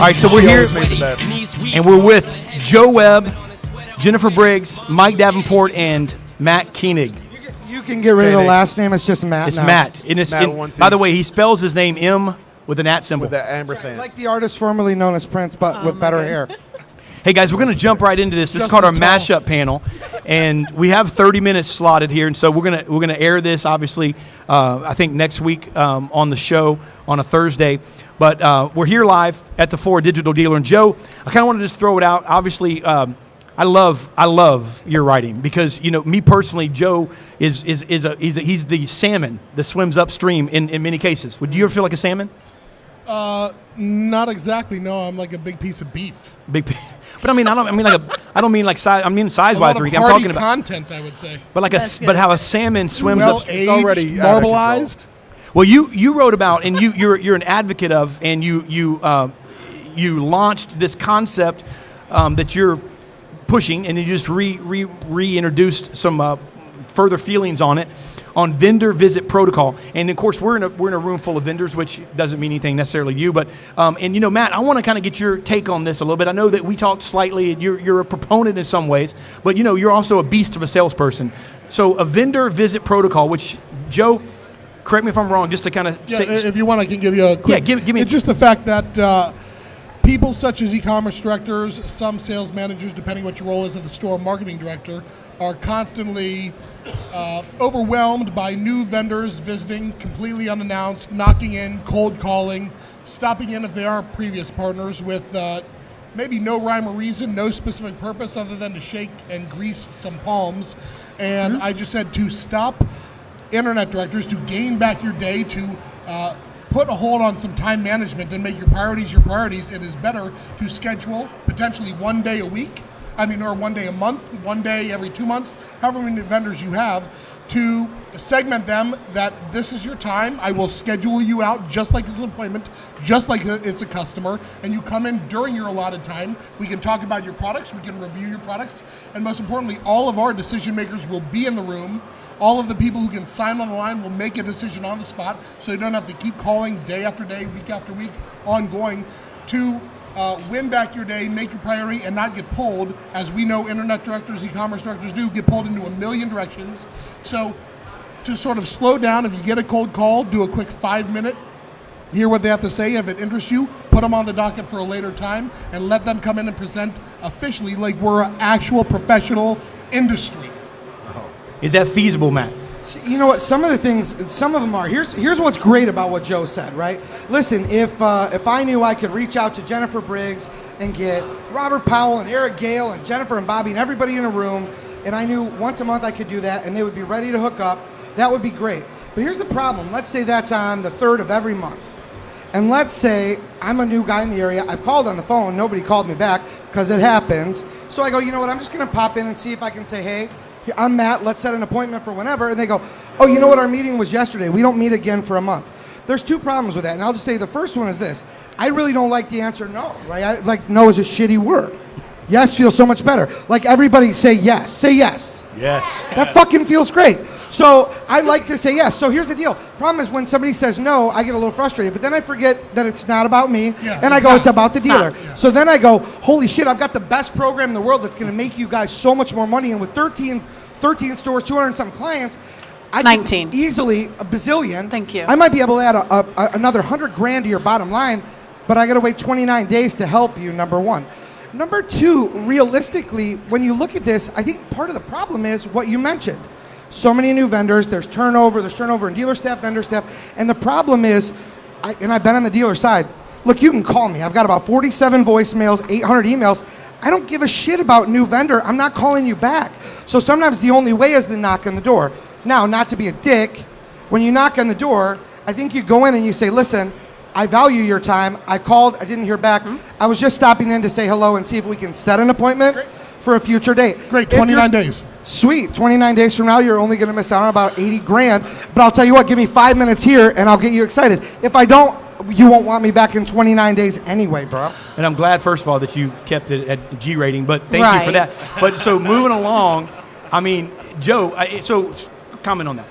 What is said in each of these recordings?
All right, so we're here, and we're with Joe Webb, Jennifer Briggs, Mike Davenport, and Matt Koenig. You can get rid of the last name. It's just Matt. It's now. Matt. And by the way, he spells his name M with an at symbol. With the ampersand. Like the artist formerly known as Prince, but with better hair. Hey, guys, we're going to jump right into this. This is called our Mashup panel, and we have 30 minutes slotted here, and so we're gonna air this, obviously, I think next week on the show on a Thursday. But we're here live at the Ford Digital Dealer. And, Joe, I kind of want to just throw it out. Obviously, I love your writing because, you know, me personally, Joe he's the salmon that swims upstream in many cases. Would you ever feel like a salmon? Not exactly. No, I'm like a big piece of beef. But I mean, I don't mean size. I mean size-wise or anything. I'm talking about content, I would say. But but how a salmon swims upstream. It's already marbleized. Well, you wrote about, and you're an advocate of, and you launched this concept that you're pushing, and you just reintroduced some further feelings on it, on vendor visit protocol. And of course, we're in a room full of vendors, which doesn't mean anything necessarily to you, but and you know, Matt, I want to kind of get your take on this a little bit. I know that we talked slightly, and you're a proponent in some ways, but you know, you're also a beast of a salesperson. So a vendor visit protocol, which Joe, correct me if I'm wrong, just to kind of say. If you want, I can give you a quick. Yeah, give me. It's just the fact that people such as e-commerce directors, some sales managers, depending what your role is at the store, marketing director, are constantly overwhelmed by new vendors visiting completely unannounced, knocking in, cold calling, stopping in if they are previous partners with maybe no rhyme or reason, no specific purpose other than to shake and grease some palms. And I just said to stop internet directors, to gain back your day, to put a hold on some time management and make your priorities, it is better to schedule potentially one day a week, or one day a month, one day every 2 months, however many vendors you have, to segment them that this is your time. I will schedule you out just like it's an appointment, just like it's a customer, and you come in during your allotted time. We can talk about your products, we can review your products, and most importantly, all of our decision makers will be in the room. All of the people who can sign on the line will make a decision on the spot, so you don't have to keep calling day after day, week after week, ongoing, to win back your day, make your priority, and not get pulled, as we know internet directors, e-commerce directors do, get pulled into a million directions. So to sort of slow down, if you get a cold call, do a quick 5-minute, hear what they have to say. If it interests you, put them on the docket for a later time, and let them come in and present officially like we're an actual professional industry. Is that feasible, Matt? You know what? Some of them are. Here's what's great about what Joe said, right? Listen, if I knew I could reach out to Jennifer Briggs and get Robert Powell and Eric Gale and Jennifer and Bobby and everybody in a room, and I knew once a month I could do that and they would be ready to hook up, that would be great. But here's the problem. Let's say that's on the 3rd of every month. And let's say I'm a new guy in the area. I've called on the phone. Nobody called me back because it happens. So I go, you know what? I'm just going to pop in and see if I can say, hey, I'm Matt, let's set an appointment for whenever. And they go, oh, you know what, our meeting was yesterday. We don't meet again for a month. There's 2 problems with that. And I'll just say the first one is this. I really don't like the answer no, right? No is a shitty word. Yes feels so much better. Like everybody say yes. Say yes. Yes. That fucking feels great. So I like to say yes. So here's the deal. Problem is when somebody says no, I get a little frustrated. But then I forget that it's not about me. And I go, it's about the dealer. Yeah. So then I go, holy shit, I've got the best program in the world that's going to make you guys so much more money. And with 13 stores, 200 and some clients, I 19. Can easily a bazillion. Thank you. I might be able to add another $100,000 to your bottom line, but I got to wait 29 days to help you, number one. Number two, realistically, when you look at this, I think part of the problem is what you mentioned. So many new vendors, there's turnover in dealer staff, vendor staff, and the problem is, and I've been on the dealer side, look, you can call me. I've got about 47 voicemails, 800 emails. I don't give a shit about new vendor. I'm not calling you back. So sometimes the only way is to knock on the door. Now, not to be a dick, when you knock on the door, I think you go in and you say, listen, I value your time. I called, I didn't hear back. I was just stopping in to say hello and see if we can set an appointment for a future date. Great, 29 days. Sweet, 29 days from now, you're only gonna miss out on about 80 grand. But I'll tell you what, give me 5 minutes here and I'll get you excited. If I don't, you won't want me back in 29 days anyway, bro. And I'm glad, first of all, that you kept it at G rating, but thank you for that. But so moving along, I mean, Joe, so comment on that.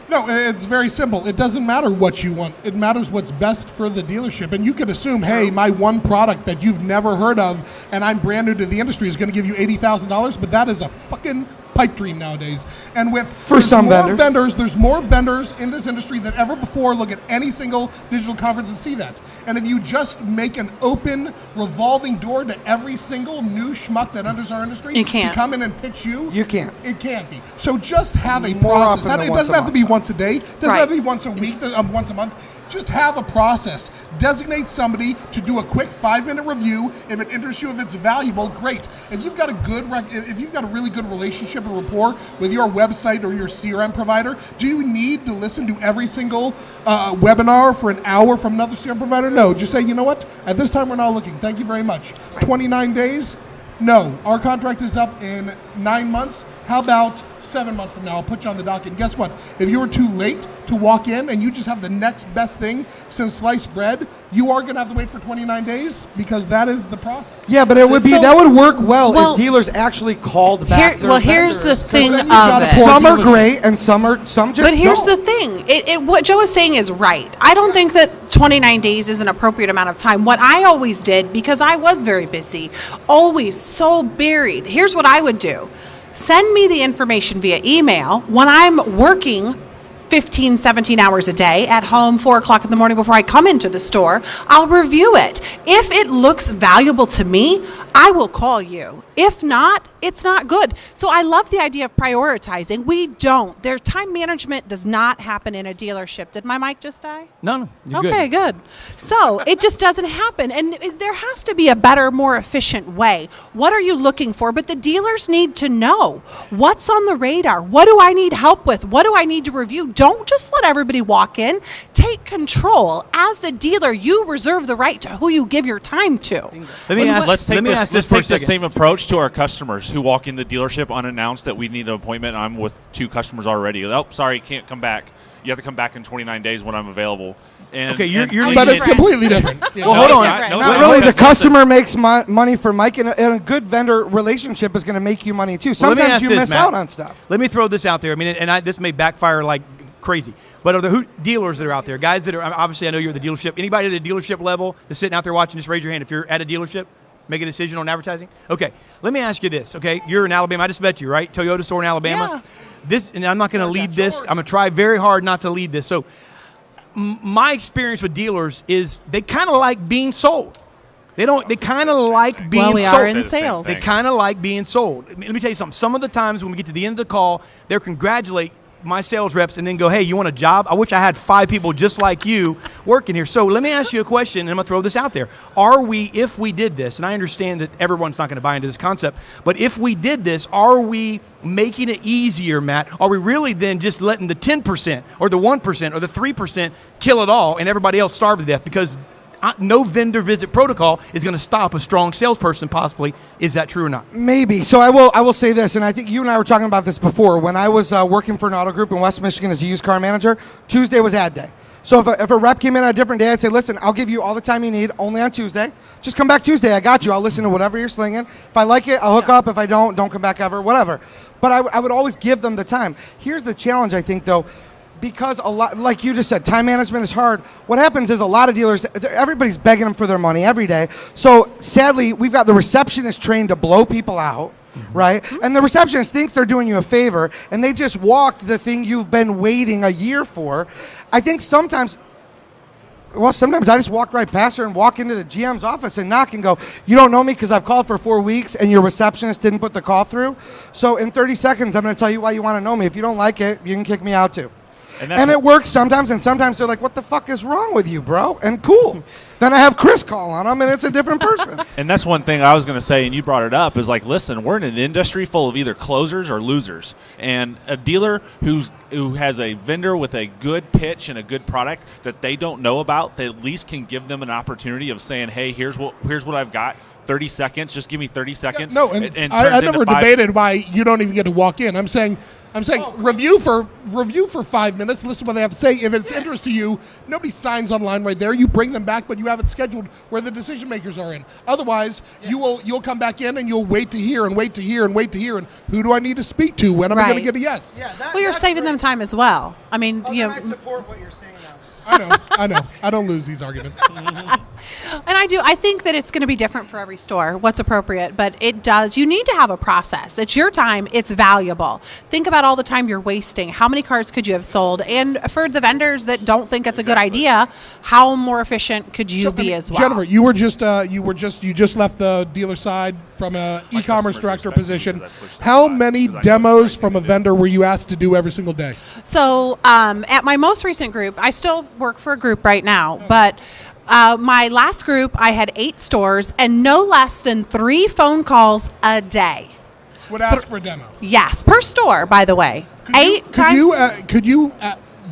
No, it's very simple. It doesn't matter what you want. It matters what's best for the dealership. And you could assume, hey, my one product that you've never heard of and I'm brand new to the industry is going to give you $80,000, but that is a fucking pipe dream nowadays. And with for some vendors, there's more vendors in this industry than ever before. Look at any single digital conference and see that. And if you just make an open, revolving door to every single new schmuck that enters our industry, you can't to come in and pitch you. You can't. It can't be. So just have a More process. often than It doesn't once a have to be month. once a day. It doesn't have to be once a week, once a month. Just have a process. Designate somebody to do a quick 5-minute review. If it interests you, if it's valuable, great. If you've got a really good relationship and rapport with your website or your CRM provider, do you need to listen to every single webinar for an hour from another CRM provider? No. Just say, you know what? At this time, we're not looking. Thank you very much. 29 days? No. Our contract is up in 9 months. How about 7 months from now? I'll put you on the docket. And guess what? If you were too late to walk in and you just have the next best thing since sliced bread, you are going to have to wait for 29 days because that is the process. Yeah, but it would be that would work well Well, if dealers actually called back. Their here's the vendors, 'cause thing then of you've got it. Some are great and some just But here's don't. the thing. What Joe is saying is right. I don't think that 29 days is an appropriate amount of time. What I always did, because I was very busy, always so buried, here's what I would do. Send me the information via email when I'm working 15, 17 hours a day at home, 4 o'clock in the morning before I come into the store. I'll review it. If it looks valuable to me, I will call you. If not, it's not good. So I love the idea of prioritizing. We don't. Their time management does not happen in a dealership. Did my mic just die? No, you're good. Okay, good. So it just doesn't happen. And there has to be a better, more efficient way. What are you looking for? But the dealers need to know what's on the radar. What do I need help with? What do I need to review? Don't just let everybody walk in. Take control. As the dealer, you reserve the right to who you give your time to. Let's take the second. same approach to our customers who walk in the dealership unannounced that we need an appointment. I'm with 2 customers already. Oh, sorry, can't come back. You have to come back in 29 days when I'm available. And, Okay, you're But it's completely different. Yeah. Well, hold on. Not really. The customer makes money for Mike, and a good vendor relationship is going to make you money too. Well, let me Sometimes ask you this, miss Matt. out on stuff. Let me throw this out there. I mean, this may backfire like crazy, but are there dealers that are out there, guys that are obviously? I know you're at the dealership. Anybody at the dealership level that's sitting out there watching, just raise your hand if you're at a dealership. Make a decision on advertising? Okay, let me ask you this, okay? You're in Alabama. I just met you, right? Toyota store in Alabama. Yeah. And I'm not going to lead this. I'm going to try very hard not to lead this. So my experience with dealers is they kind of like being sold. They kind of like being sold. Well, we are in sales. They kind of like being sold. Let me tell you something. Some of the times when we get to the end of the call, they'll congratulate my sales reps and then go, hey, you want a job? I wish I had 5 people just like you working here. So let me ask you a question, and I'm going to throw this out there. If we did this, and I understand that everyone's not going to buy into this concept, but if we did this, are we making it easier, Matt? Are we really then just letting the 10% or the 1% or the 3% kill it all and everybody else starve to death? Because no vendor visit protocol is going to stop a strong salesperson possibly. Is that true or not? Maybe. So I will say this, and I think you and I were talking about this before. When I was working for an auto group in West Michigan as a used car manager, Tuesday was ad day. So if a rep came in on a different day, I'd say, listen, I'll give you all the time you need, only on Tuesday. Just come back Tuesday. I got you. I'll listen to whatever you're slinging. If I like it, I'll hook up. If I don't come back ever, whatever. But I would always give them the time. Here's the challenge, I think, though. Because a lot, like you just said, time management is hard. What happens is a lot of dealers, everybody's begging them for their money every day. So sadly, we've got the receptionist trained to blow people out, right? And the receptionist thinks they're doing you a favor, and they just walked the thing you've been waiting a year for. I think sometimes I just walk right past her and walk into the GM's office and knock and go, you don't know me because I've called for 4 weeks and your receptionist didn't put the call through. So in 30 seconds, I'm going to tell you why you want to know me. If you don't like it, you can kick me out too. And it works sometimes, and sometimes they're like, what the fuck is wrong with you, bro? And cool. Then I have Chris call on them, and it's a different person. And that's one thing I was going to say, and you brought it up, is like, listen, we're in an industry full of either closers or losers. And a dealer who has a vendor with a good pitch and a good product that they don't know about, they at least can give them an opportunity of saying, hey, here's what I've got. 30 seconds, just give me 30 seconds. No, and I never debated why you don't even get to walk in. I'm saying I'm saying review for 5 minutes, listen to what they have to say. If it's interest to you, nobody signs online right there. You bring them back, but you have it scheduled where the decision makers are in. Otherwise, you'll come back in and you'll wait to hear and wait to hear and wait to hear. And who do I need to speak to? When am I going to get a yes? Yeah, well, you're saving them time as well. I mean, I support what you're saying now. I know. I don't lose these arguments. And I do. I think that it's going to be different for every store, what's appropriate, but it does. You need to have a process. It's your time. It's valuable. Think about all the time you're wasting. How many cars could you have sold? And for the vendors that don't think it's a good idea, how more efficient could you be as well? Jennifer, you just left the dealer side from an e-commerce director position. How many demos from a vendor were you asked to do every single day? So at my most recent group, I still work for a group right now, but my last group, I had 8 stores and no less than 3 phone calls a day. Would ask for a demo? Yes, per store, by the way. Could you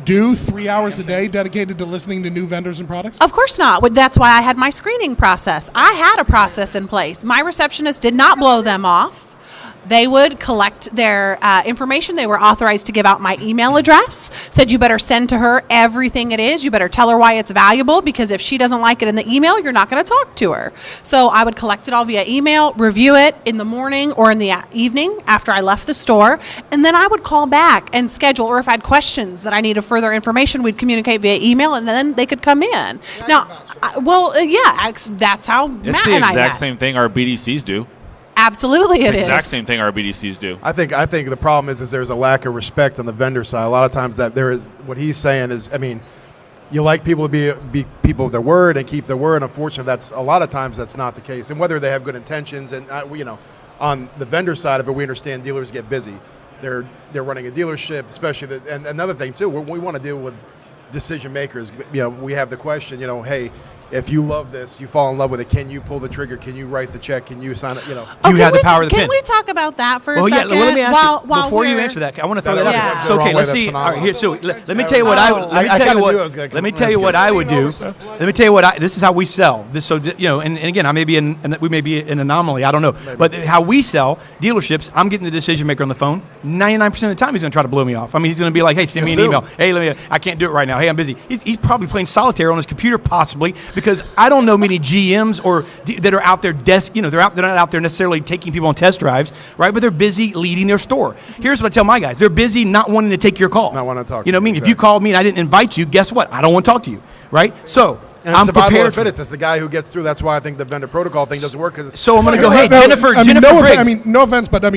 do 3 hours a day dedicated to listening to new vendors and products? Of course not. That's why I had my screening process. I had a process in place. My receptionist did not blow them off. They would collect their information. They were authorized to give out my email address, said you better send to her everything it is. You better tell her why it's valuable, because if she doesn't like it in the email, you're not going to talk to her. So I would collect it all via email, review it in the morning or in the evening after I left the store, and then I would call back and schedule, or if I had questions that I needed further information, we'd communicate via email, and then they could come in. Now, that's how Matt and I met. It's the exact same thing our BDCs do. Absolutely, it is. Exact same thing our BDCs do. I think the problem is there's a lack of respect on the vendor side. A lot of times that there is what he's saying is, I mean, you like people to be people of their word and keep their word. Unfortunately, that's a lot of times that's not the case. And whether they have good intentions, and on the vendor side of it, we understand dealers get busy. They're running a dealership, especially and another thing too. We want to deal with decision makers. We have the question. Hey, if you love this, you fall in love with it, can you pull the trigger? Can you write the check? Can you sign it? You have the power of the pen. Can we talk about that for a second? Yeah, let me ask you, before you answer that, I want to throw that out there. So, okay, let's see. All right, here, so let me tell you what let me tell you what I would do. Let me tell you what this is how we sell. This, and again, we may be an anomaly, I don't know. But how we sell dealerships, I'm getting the decision maker on the phone. 99% of the time, he's going to try to blow me off. I mean, he's going to be like, hey, send me an email. Hey, I can't do it right now. Hey, I'm busy. He's probably playing solitaire on his computer, possibly, because I don't know many GMs that are out there they're not out there necessarily taking people on test drives, right? But they're busy leading their store. Here's what I tell my guys: they're busy not wanting to take your call. Not wanting to talk. You know what I mean? Exactly. If you called me and I didn't invite you, guess what? I don't want to talk to you, right? So I'm prepared. It's the guy who gets through. That's why I think the vendor protocol thing doesn't work. So I'm going to go. Hey, Jennifer Briggs. No offense, but at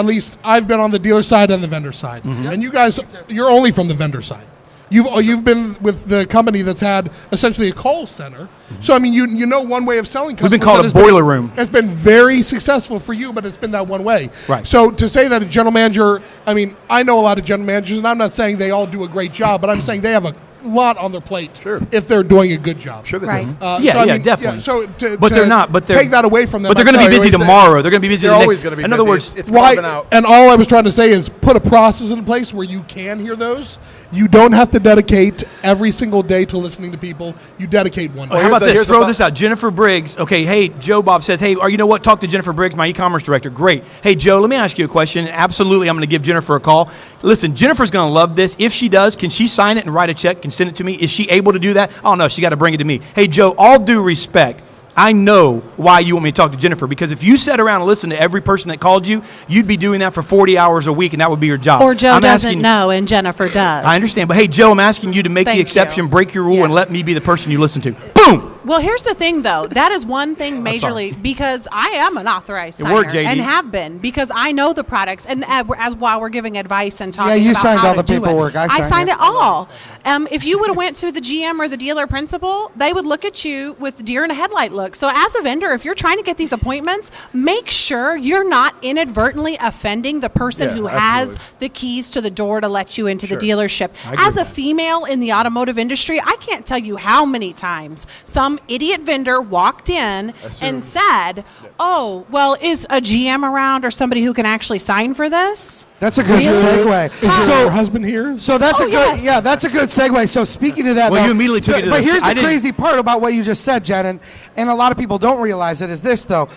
least I've been on the dealer side and the vendor side, and you guys, you're only from the vendor side. You've been with the company that's had essentially a call center. So, you know one way of selling customers. We've been called a boiler room. It's been very successful for you, but it's been that one way. Right. So, to say that a general manager, I know a lot of general managers, and I'm not saying they all do a great job, but I'm saying they have a lot on their plate if they're doing a good job. Sure they do. Definitely. So but they're not. But take that away from them. But they're going to be busy tomorrow. They're going to be busy. They're always going to be busy. In other words, it's carving out. And all I was trying to say is put a process in place where you can hear those. You don't have to dedicate every single day to listening to people. You dedicate one. How about this? Throw this out. Jennifer Briggs. Okay, hey, Joe Bob says, hey, you know what? Talk to Jennifer Briggs, my e-commerce director. Great. Hey, Joe, let me ask you a question. Absolutely, I'm going to give Jennifer a call. Listen, Jennifer's going to love this. If she does, can she sign it and write a check and send it to me? Is she able to do that? Oh, no, she got to bring it to me. Hey, Joe, all due respect, I know why you want me to talk to Jennifer, because if you sat around and listened to every person that called you, you'd be doing that for 40 hours a week, and that would be your job. Or Joe doesn't know, and Jennifer does. I understand. But, hey, Joe, I'm asking you to make the exception, break your rule, and let me be the person you listen to. Boom! Well, here's the thing, though. That is one thing majorly, because I am an authorized signer and have been, because I know the products, and as while we're giving advice and talking about signed how all to the paperwork. I signed it all. If you would have went to the GM or the dealer principal, they would look at you with deer in a headlight look. So as a vendor, if you're trying to get these appointments, make sure you're not inadvertently offending the person who has the keys to the door to let you into the dealership. As a female in the automotive industry, I can't tell you how many times some idiot vendor walked in and said, oh, well, is a GM around or somebody who can actually sign for this? That's a good segue. Is your husband here? So that's that's a good segue. So speaking of that, you immediately took it to but here's the crazy part about what you just said, Jen, and a lot of people don't realize it, is this, though.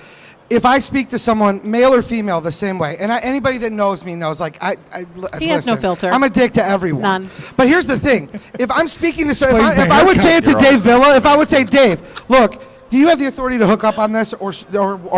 if I speak to someone, male or female, the same way, and anybody that knows me knows, like He has no filter. I'm a dick to everyone. None. But here's the thing: if I'm speaking to, Explains the if I would say it to You're Dave awesome. Villa, if I would say, Dave, look, do you have the authority to hook up on this or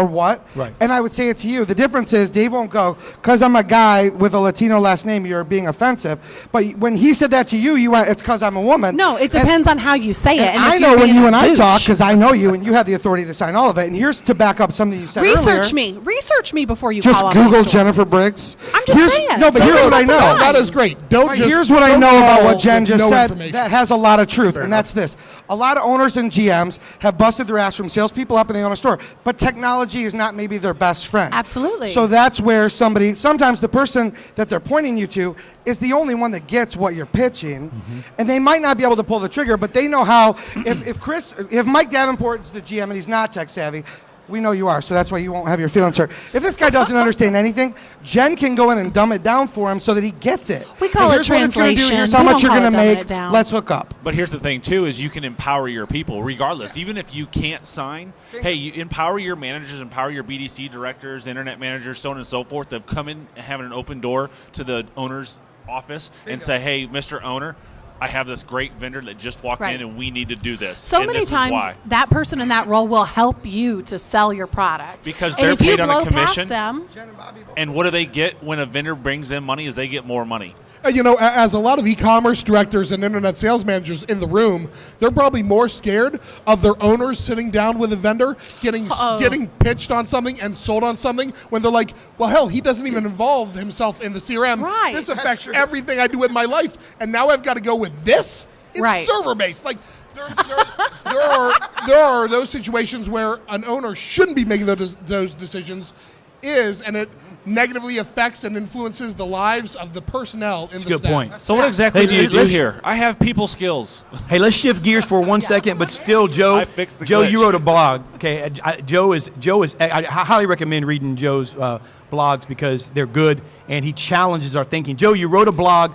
what? Right. And I would say it to you. The difference is Dave won't go, because I'm a guy with a Latino last name, you're being offensive. But when he said that to you, you went, it's because I'm a woman. No, it And- depends on how you say it. and And I if know you're when being you a and I douche. talk, because I know you, and you have the authority to sign all of it. And here's to back up something you said Research earlier. Research me before you Just call on my Google store. Jennifer Briggs. I'm just saying. No, but here's what I know. That is great. Don't But just. here's what I don't know about call what Jen with just no said information. that has a lot of truth, and that's this. A lot of owners and GMs have busted their ass from salespeople up and they own a store, but technology is not maybe their best friend. Absolutely. So that's where sometimes the person that they're pointing you to is the only one that gets what you're pitching, and they might not be able to pull the trigger, but they know how. If Mike Davenport is the GM and he's not tech savvy, we know you are, so that's why you won't have your feelings hurt. If this guy doesn't understand anything, Jen can go in and dumb it down for him so that he gets it. We call And it here's what it's gonna do, translation. Here's how We much don't you're call going to it dumbing make. it down. Let's hook up. But here's the thing, too, is you can empower your people regardless. Even if you can't sign, hey, you empower your managers, empower your BDC directors, internet managers, so on and so forth, that come in having an open door to the owner's office and say, hey, Mr. Owner, I have this great vendor that just walked Right. in and we need to do this. So and many this is times why. that person in that role will help you to sell your product. Because And they're if you paid on a blow past commission. them, And what do they get when a vendor brings in money is they get more money. You know, as a lot of e-commerce directors and internet sales managers in the room, they're probably more scared of their owners sitting down with a vendor, getting pitched on something and sold on something when they're like, well, hell, he doesn't even involve himself in the CRM. Right. This That's affects true. everything I do with my life, and now I've got to go with this? It's Right. server-based. Like, there are those situations where an owner shouldn't be making those decisions, and it negatively affects and influences the lives of the personnel in That's the a good staff. point. So what exactly Hey, do you dude, do let's- here? I have people skills. Hey, let's shift gears for 1 second, but still, Joe. I fixed the Joe, glitch. you wrote a blog. Okay, Joe is. I highly recommend reading Joe's blogs because they're good and he challenges our thinking. Joe, you wrote a blog.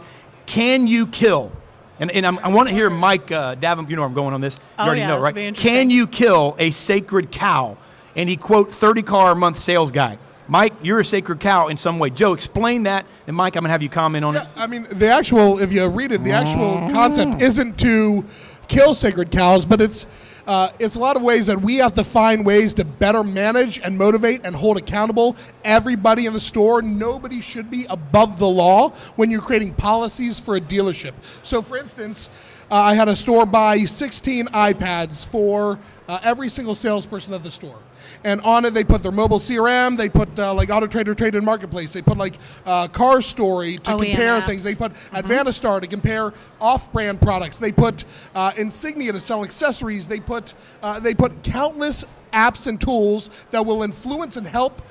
Can you kill? And I want to hear Mike Davenport. You know where I'm going on this. You Oh, already yeah, know, this right? will be interesting. Can you kill a sacred cow? And he quote 30 car a month sales guy. Mike, you're a sacred cow in some way. Joe, explain that. And Mike, I'm going to have you comment on it. I mean, if you read it, the actual concept isn't to kill sacred cows, but it's a lot of ways that we have to find ways to better manage and motivate and hold accountable everybody in the store. Nobody should be above the law when you're creating policies for a dealership. So, for instance, I had a store buy 16 iPads for every single salesperson at the store. And on it, they put their mobile CRM. They put like Auto Trader, Trade and Marketplace. They put like Car Story to OEM compare apps. things. They put Advantastar to compare off-brand products. They put Insignia to sell accessories. They put countless apps and tools that will influence and help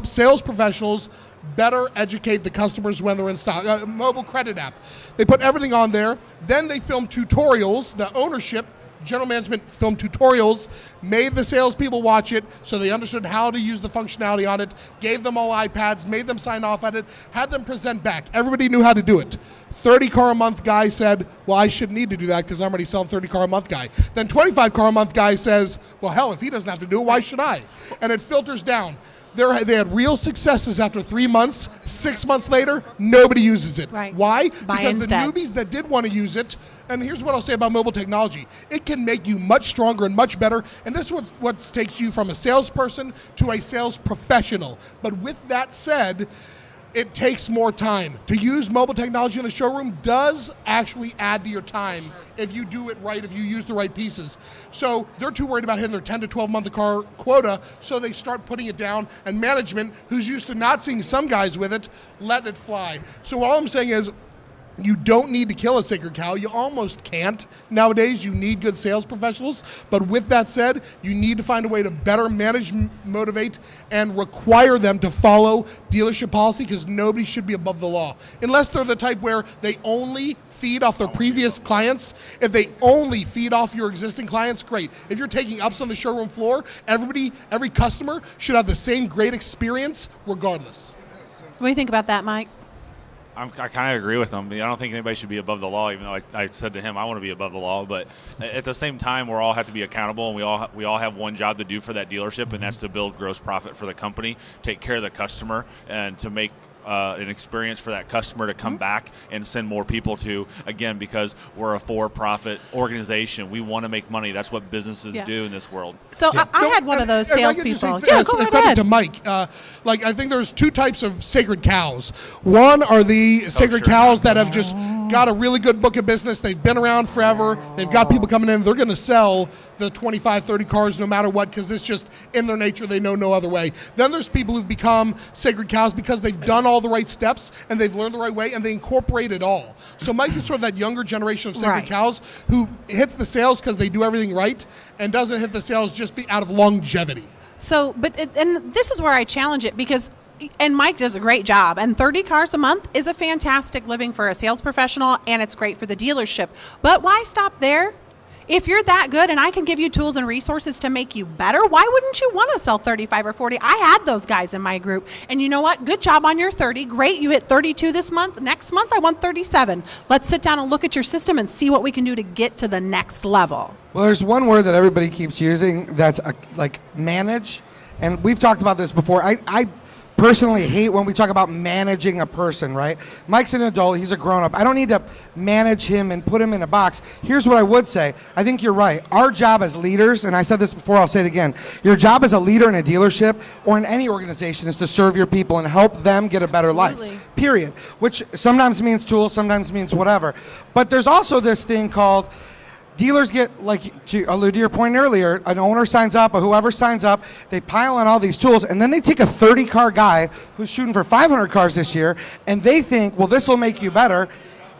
sales professionals better educate the customers when they're in stock. Mobile credit app. They put everything on there. Then they film tutorials. The ownership. General management filmed tutorials, made the salespeople watch it so they understood how to use the functionality on it, gave them all iPads, made them sign off at it, had them present back. Everybody knew how to do it. 30 car a month guy said, well, I shouldn't need to do that because I'm already selling 30 car a month guy. Then 25 car a month guy says, well, hell, if he doesn't have to do it, why should I? And it filters down. They had real successes after 3 months. 6 months later, nobody uses it. Right. Why? Buy Because instead. the newbies that did want to use it, and here's what I'll say about mobile technology. It can make you much stronger and much better, and this is what takes you from a salesperson to a sales professional. But with that said, it takes more time. To use mobile technology in a showroom does actually add to your time if you do it right, if you use the right pieces. So they're too worried about hitting their 10 to 12 month car quota, so they start putting it down, and management, who's used to not seeing some guys with it, let it fly. So all I'm saying is, you don't need to kill a sacred cow. You almost can't. Nowadays, you need good sales professionals. But with that said, you need to find a way to better manage, motivate, and require them to follow dealership policy because nobody should be above the law. Unless they're the type where they only feed off their previous clients. If they only feed off your existing clients, great. If you're taking ups on the showroom floor, every customer should have the same great experience regardless. what do you think about that, Mike? I kind of agree with him. I don't think anybody should be above the law, even though I said to him I want to be above the law. But at the same time, we all have to be accountable, and we all have one job to do for that dealership, and that's to build gross profit for the company, take care of the customer, and to make an experience for that customer to come back and send more people to, again, because we're a for-profit organization. We want to make money. That's what businesses do in this world. So I had one of those salespeople. Yeah, go right ahead. To Mike, I think there's two types of sacred cows. One are the sacred cows that have just got a really good book of business. They've been around forever. They've got people coming in. They're going to sell the 25, 30 cars no matter what, because it's just in their nature. They know no other way. Then there's people who've become sacred cows because they've done all the right steps and they've learned the right way and they incorporate it all. So Mike is sort of that younger generation of sacred cows who hits the sales because they do everything right and doesn't hit the sales just out of longevity. So, and this is where I challenge it, because and Mike does a great job, and 30 cars a month is a fantastic living for a sales professional, and it's great for the dealership. But why stop there? If you're that good and I can give you tools and resources to make you better, why wouldn't you want to sell 35 or 40? I had those guys in my group. And you know what? Good job on your 30. Great. You hit 32 this month. Next month, I want 37. Let's sit down and look at your system and see what we can do to get to the next level. Well, there's one word that everybody keeps using that's like manage. And we've talked about this before. I personally hate when we talk about managing a person, right? Mike's an adult. He's a grown-up. I don't need to manage him and put him in a box. Here's what I would say. I think you're right. Our job as leaders, and I said this before, I'll say it again, your job as a leader in a dealership or in any organization is to serve your people and help them get a better life, period, which sometimes means tools, sometimes means whatever. But there's also this thing called dealers get, like to allude to your point earlier, an owner signs up or whoever signs up, they pile on all these tools, and then they take a 30-car guy who's shooting for 500 cars this year, and they think, well, this will make you better,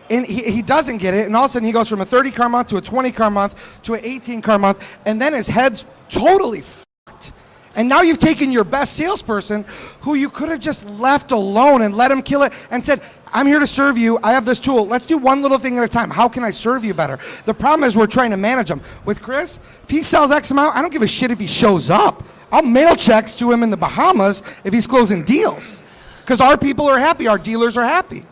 and he doesn't get it, and all of a sudden he goes from a 30-car month to a 20-car month to an 18-car month, and then his head's totally fucked. And now you've taken your best salesperson who you could have just left alone and let him kill it and said, I'm here to serve you. I have this tool. Let's do one little thing at a time. How can I serve you better? The problem is we're trying to manage them. With Chris, if he sells X amount, I don't give a shit if he shows up. I'll mail checks to him in the Bahamas if he's closing deals. Because our people are happy. Our dealers are happy.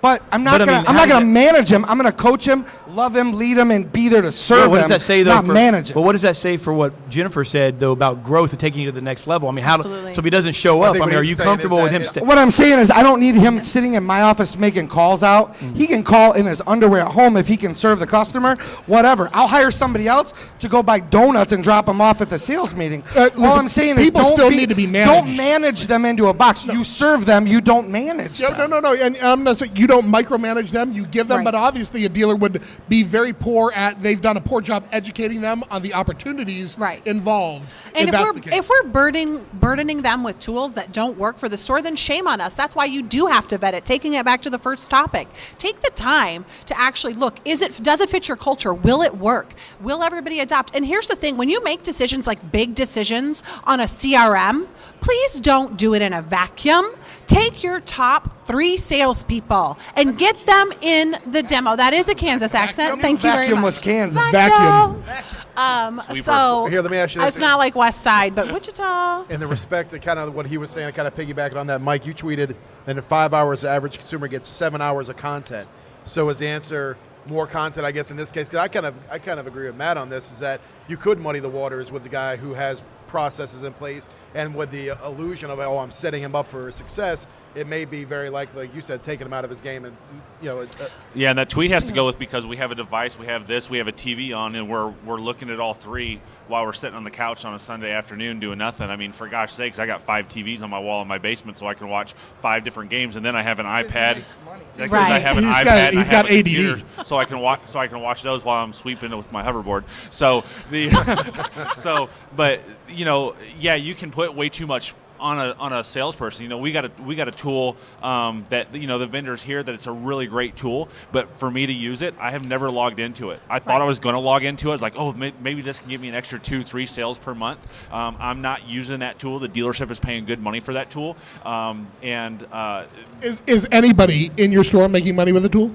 But I'm not gonna manage him. I'm gonna coach him, love him, lead him, and be there to serve him. What does that say, though? Not manage him. But what does that say for what Jennifer said, though, about growth and taking you to the next level? I mean, so if he doesn't show up, I mean, are you comfortable with him? What I'm saying is, I don't need him sitting in my office making calls out. Mm-hmm. He can call in his underwear at home if he can serve the customer. Whatever. I'll hire somebody else to go buy donuts and drop them off at the sales meeting. All I'm saying is, people still need to be managed. Don't manage them into a box. No. You serve them. You don't manage them. No. And I'm not saying you don't micromanage them, you give them, but obviously a dealer would be very poor they've done a poor job educating them on the opportunities involved. And if we're burdening them with tools that don't work for the store, then shame on us. That's why you do have to vet it. Taking it back to the first topic, take the time to actually look, does it fit your culture? Will it work? Will everybody adopt? And here's the thing, when you make decisions like big decisions on a CRM, please don't do it in a vacuum. Take your top 3 salespeople and get them in the demo. That is a Kansas accent. Thank you very much. Vacuum was Kansas. Vacuum. So here, let me ask you this. It's not like West Side, but Wichita. In the respect to kind of what he was saying, I kind of piggybacking on that, Mike, you tweeted that in 5 hours, the average consumer gets 7 hours of content. So is the answer more content, I guess, in this case? Because I kind of agree with Matt on this, is that you could muddy the waters with the guy who has processes in place, and with the illusion of, I'm setting him up for success, it may be very likely, like you said, taking him out of his game. And yeah, and that tweet has to go with, because we have a device, we have this, we have a TV on, and we're looking at all 3 while we're sitting on the couch on a Sunday afternoon doing nothing. I mean, for gosh sakes, I got 5 TVs on my wall in my basement so I can watch 5 different games, and then I have an iPad. Because I have an iPad. He's got ADD, so I can watch those while I'm sweeping with my hoverboard. So but you can put way too much on a salesperson. We got a tool that the vendors hear that it's a really great tool, but for me to use it, I have never logged into it. I thought I was going to log into it. I was like, maybe this can give me an extra 2-3 sales per month. I'm not using that tool. The dealership is paying good money for that tool. Is anybody in your store making money with the tool?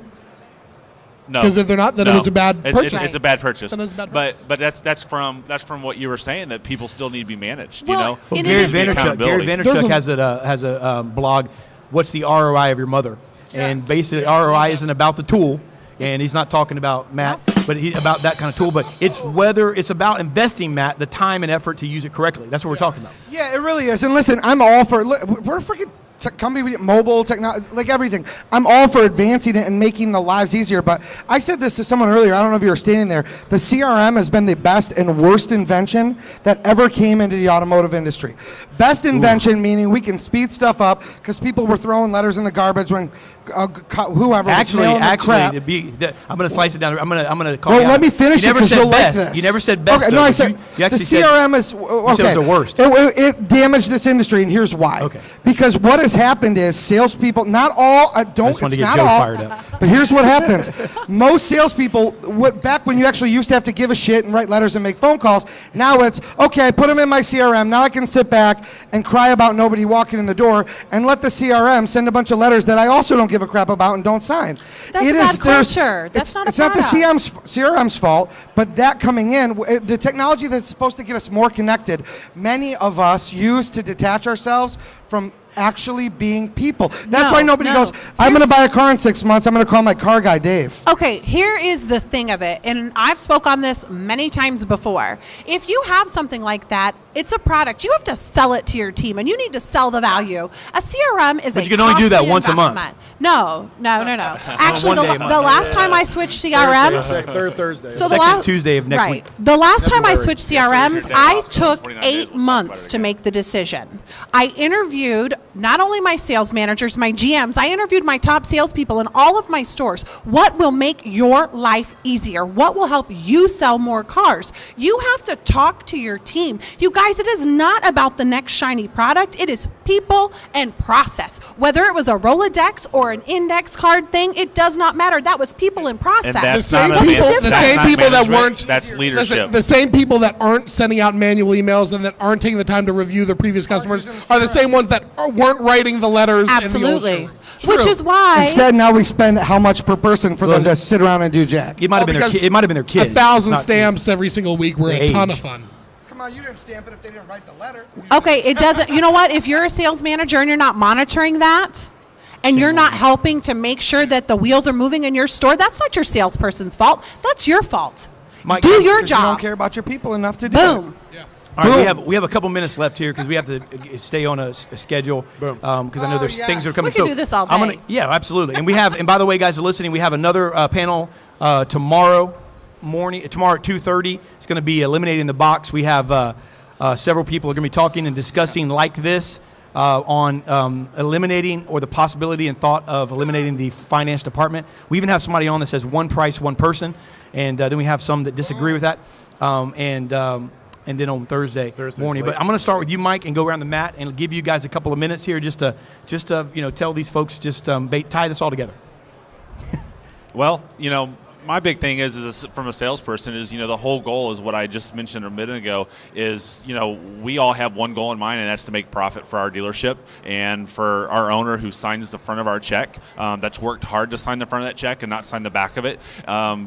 No, because if they're not, then it was a bad purchase. It's a bad purchase. Then it's a bad purchase. But that's from what you were saying, that people still need to be managed. Well, Gary Vaynerchuk has a blog. What's the ROI of your mother? And basically, ROI isn't about the tool, and he's not talking about Matt, but about that kind of tool. But it's about investing, Matt, the time and effort to use it correctly. That's what we're talking about. Yeah, it really is. And listen, I'm all for. We're a freaking company, we get mobile technology, like everything. I'm all for advancing it and making the lives easier. But I said this to someone earlier. I don't know if you were standing there. The CRM has been the best and worst invention that ever came into the automotive industry. Best invention meaning we can speed stuff up because people were throwing letters in the garbage when whoever was mailing the crap. I'm going to slice it down. I'm going to call Well, you out. let me finish it because you'll like this. You never said best. Okay, no, I said you actually the CRM is said it was the worst. It damaged this industry, and here's why. Okay. Because what has happened is salespeople, not all, It's not all. Fired up. But here's what happens. Most salespeople, back when you actually used to have to give a shit and write letters and make phone calls, now it's, okay, put them in my CRM. Now I can sit back and cry about nobody walking in the door and let the CRM send a bunch of letters that I also don't give a crap about and don't sign. That's bad culture. That's not a It's not the product. CRM's fault, but that coming in, the technology that's supposed to get us more connected, many of us use to detach ourselves from actually being people. That's why nobody goes, I'm going to buy a car in 6 months. I'm going to call my car guy, Dave. Okay, here is the thing of it, and I've spoke on this many times before. If you have something like that, it's a product. You have to sell it to your team, and you need to sell the value. A CRM is But you can only do that costly once a month. investment. No. Actually, One day a the month. last time I switched CRMs, Third Thursday. So the Second la- Tuesday of next week. The last time I February. switched Yeah, CRMs, Thursday I off, so took 29 days, 8 we'll talk months about it to again. make the decision. I interviewed not only my sales managers, my GMs, I interviewed my top salespeople in all of my stores. What will make your life easier? What will help you sell more cars? You have to talk to your team. You guys, it is not about the next shiny product. It is people and process. Whether it was a Rolodex or an index card thing, it does not matter. That was people and process. And that's The same not a people- man- the that's same not people that management, weren't- That's leadership. The same people that aren't sending out manual emails and that aren't taking the time to review their previous customers are the same ones that weren't writing the letters. Absolutely. In the old Which is why Instead, now we spend how much per person for them to sit around and do jack? It might have been their because it might have been their kids. 1,000 It's not- stamps every single week were The a ton age. of fun. Come on, you didn't stamp it if they didn't write the letter. Okay, it doesn't. You know what? If you're a sales manager and you're not monitoring that, and you're not helping to make sure that the wheels are moving in your store, that's not your salesperson's fault. That's your fault. Mike, Do your Because you don't job. care about your people enough to do Boom. All right, we have a couple minutes left here because we have to stay on a schedule. Because I know there's things that are coming. We can do this all I'm day. absolutely. And and by the way, guys, are listening. We have another panel tomorrow morning. Tomorrow at 2:30. It's going to be eliminating the box. We have several people are going to be talking and discussing like this on eliminating or the possibility and thought of eliminating the finance department. We even have somebody on that says one price, one person, and then we have some that disagree with that. And then on Thursday morning. late. But I'm going to start with you, Mike, and go around the mat and give you guys a couple of minutes here just to tell these folks tie this all together. Well, my big thing is from a salesperson is, the whole goal is what I just mentioned a minute ago is, we all have one goal in mind, and that's to make profit for our dealership and for our owner who signs the front of our check, that's worked hard to sign the front of that check and not sign the back of it,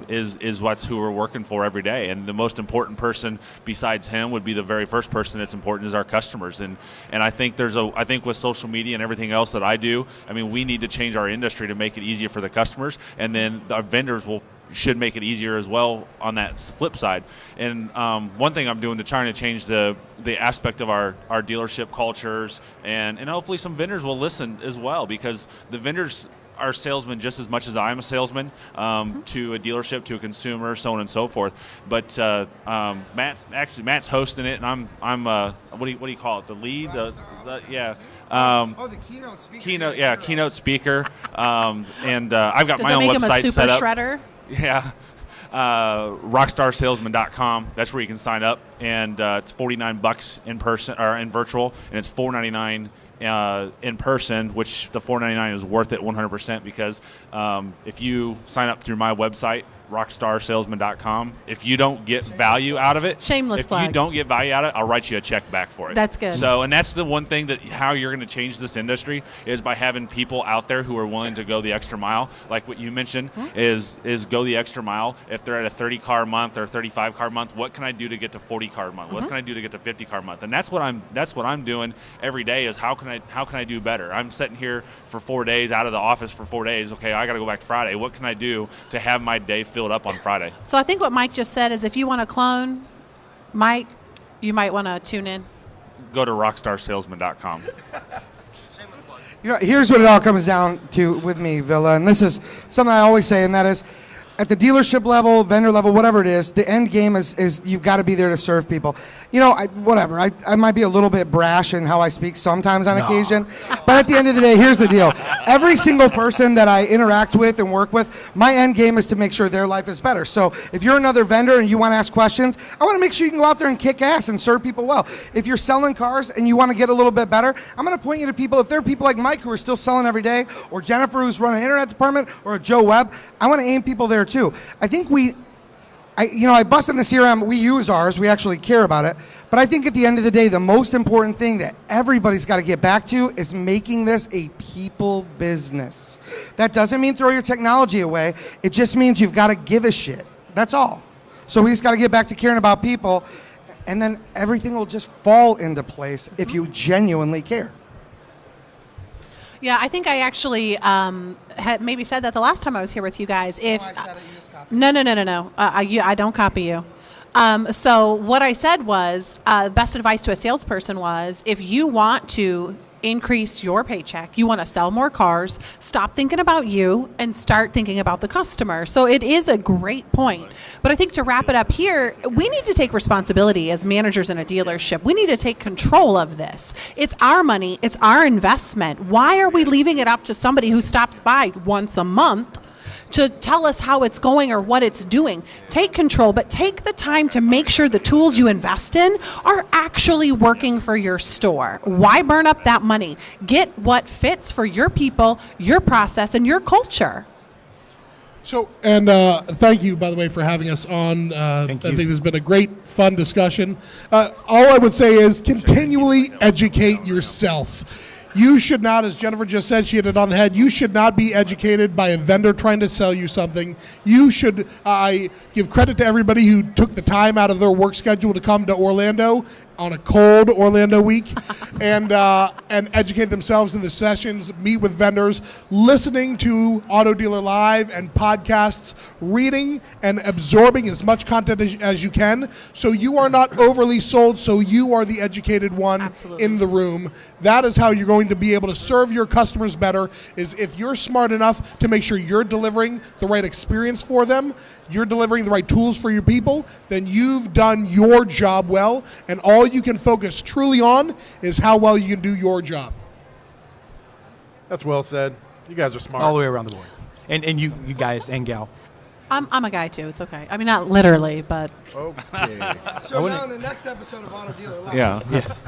is what's who we're working for every day. And the most important person besides him would be the very first person that's important is our customers. And I think I think with social media and everything else that I do, we need to change our industry to make it easier for the customers, and then our vendors should make it easier as well on that flip side. And one thing I'm doing to try to change the aspect of our dealership cultures, and hopefully some vendors will listen as well, because the vendors are salesmen just as much as I'm a salesman to a dealership, to a consumer, so on and so forth. But Matt's hosting it, and I'm what do you call it? The lead, yeah. The keynote speaker. Keynote speaker. And I've got Does my that own make him a website super set up. shredder? Yeah. rockstarsalesman.com. That's where you can sign up, and it's $49 in person or in virtual, and it's $4.99 in person, which the $4.99 is worth it 100%, because if you sign up through my website, rockstarsalesman.com, if you don't get value out of it, Shameless plug. If you don't get value out of it, I'll write you a check back for it. That's good. So, and that's the one thing that how you're going to change this industry is by having people out there who are willing to go the extra mile. Like what you mentioned is go the extra mile. If they're at a 30 car month or 35 car month, what can I do to get to 40 car month? What can I do to get to 50 car month? And that's what I'm doing every day is how can I do better? I'm sitting here for 4 days out of the office for 4 days. Okay, I got to go back Friday. What can I do to have my day filled up on Friday? So I think what Mike just said is if you want to clone Mike, you might want to tune in. Go to rockstarsalesman.com. Here's what it all comes down to with me, Villa, and this is something I always say, and that is, at the dealership level, vendor level, whatever it is, the end game is you've got to be there to serve people. I might be a little bit brash in how I speak sometimes on occasion, but at the end of the day, here's the deal. Every single person that I interact with and work with, my end game is to make sure their life is better. So if you're another vendor and you want to ask questions, I want to make sure you can go out there and kick ass and serve people well. If you're selling cars and you want to get a little bit better, I'm going to point you to people. If there are people like Mike who are still selling every day, or Jennifer who's running an internet department, or Joe Webb, I want to aim people there too. I think I busted the CRM. We use ours. We actually care about it. But I think at the end of the day, the most important thing that everybody's got to get back to is making this a people business. That doesn't mean throw your technology away. It just means you've got to give a shit. That's all. So we just got to get back to caring about people, and then everything will just fall into place if you genuinely care. Yeah, I think I actually had maybe said that the last time I was here with you guys. I said it, you just copied. No. I don't copy you. So what I said was, best advice to a salesperson was, if you want to increase your paycheck, you want to sell more cars, stop thinking about you and start thinking about the customer. So it is a great point. But I think to wrap it up here, we need to take responsibility as managers in a dealership. We need to take control of this. It's our money. It's our investment. Why are we leaving it up to somebody who stops by once a month to tell us how it's going or what it's doing? Take control, but take the time to make sure the tools you invest in are actually working for your store. Why burn up that money? Get what fits for your people, your process, and your culture. So, and thank you, by the way, for having us on. I think there's been a great, fun discussion. All I would say is continually educate yourself. You should not, as Jennifer just said, she hit it on the head, you should not be educated by a vendor trying to sell you something. You should give credit to everybody who took the time out of their work schedule to come to Orlando on a cold Orlando week and educate themselves in the sessions, meet with vendors, listening to Auto Dealer Live and podcasts, reading and absorbing as much content as you can so you are not overly sold, so you are the educated one. Absolutely. In the room. That is how you're going to be able to serve your customers better, is if you're smart enough to make sure you're delivering the right experience for them, you're delivering the right tools for your people, then you've done your job well, and all you can focus truly on is how well you can do your job. That's well said. You guys are smart. All the way around the board. And you guys and gal. I'm a guy too. It's okay. I mean, not literally, but. Okay. So now in the next episode of Auto Dealer Live. Yeah. Yes.